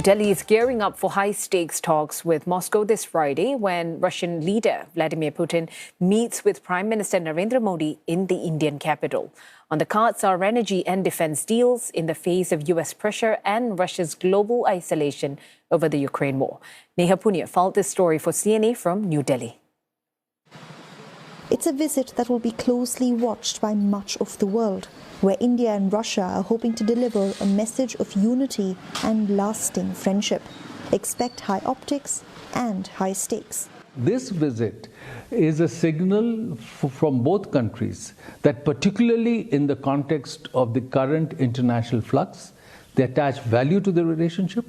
Delhi is gearing up for high-stakes talks with Moscow this Friday when Russian leader Vladimir Putin meets with Prime Minister Narendra Modi in the Indian capital. On the cards are energy and defense deals in the face of US pressure and Russia's global isolation over the Ukraine war. Neha, Poonia followed this story for CNA from New Delhi. It's a visit that will be closely watched by much of the world, where India and Russia are hoping to deliver a message of unity and lasting friendship. Expect high optics and high stakes. This visit is a signal from both countries that, particularly in the context of the current international flux, they attach value to the relationship.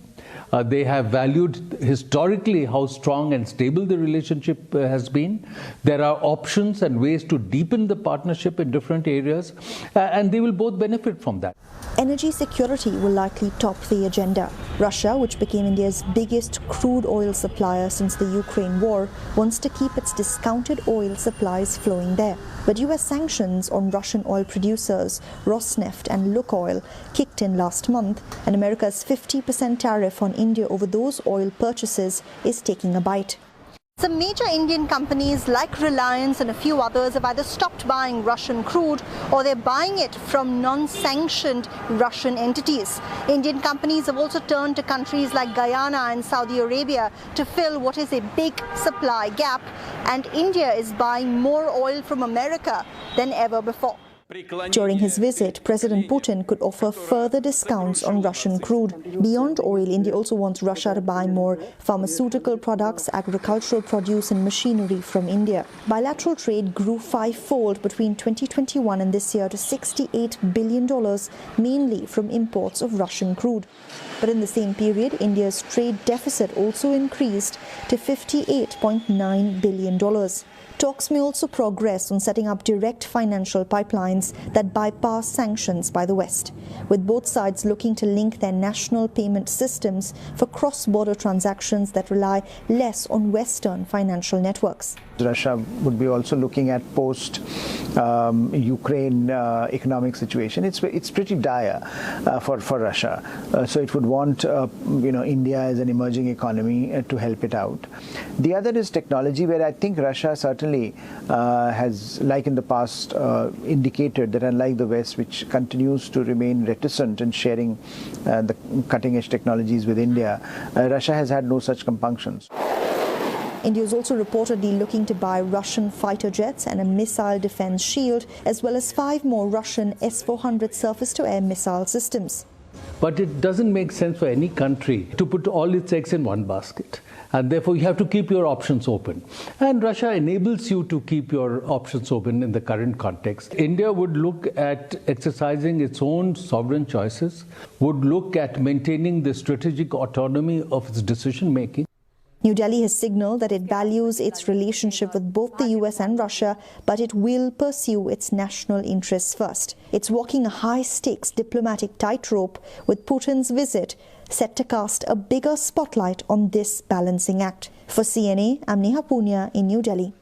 They have valued historically how strong and stable the relationship has been. There are options and ways to deepen the partnership in different areas, and they will both benefit from that. Energy security will likely top the agenda. Russia, which became India's biggest crude oil supplier since the Ukraine war, wants to keep its discounted oil supplies flowing there. But US sanctions on Russian oil producers Rosneft and Lukoil kicked in last month, and America's 50% tariff on India over those oil purchases is taking a bite. Some major Indian companies like Reliance and a few others have either stopped buying Russian crude or they're buying it from non-sanctioned Russian entities. Indian companies have also turned to countries like Guyana and Saudi Arabia to fill what is a big supply gap, and India is buying more oil from America than ever before. During his visit, President Putin could offer further discounts on Russian crude. Beyond oil, India also wants Russia to buy more pharmaceutical products, agricultural produce and machinery from India. Bilateral trade grew fivefold between 2021 and this year to $68 billion, mainly from imports of Russian crude. But in the same period, India's trade deficit also increased to $58.9 billion. Talks may also progress on setting up direct financial pipelines that bypass sanctions by the West, with both sides looking to link their national payment systems for cross-border transactions that rely less on Western financial networks. Russia would be also looking at post-Ukraine economic situation. It's pretty dire for Russia. So it would want India as an emerging economy to help it out. The other is technology, where I think Russia certainly has, like in the past, indicated that unlike the West, which continues to remain reticent in sharing the cutting-edge technologies with India, Russia has had no such compunctions. India is also reportedly looking to buy Russian fighter jets and a missile defense shield, as well as 5 more Russian S-400 surface-to-air missile systems. But it doesn't make sense for any country to put all its eggs in one basket. And therefore, you have to keep your options open. And Russia enables you to keep your options open in the current context. India would look at exercising its own sovereign choices, would look at maintaining the strategic autonomy of its decision-making. New Delhi has signaled that it values its relationship with both the US and Russia, but it will pursue its national interests first. It's walking a high-stakes diplomatic tightrope, with Putin's visit set to cast a bigger spotlight on this balancing act. For CNA, I'm Neha, Poonia in New Delhi.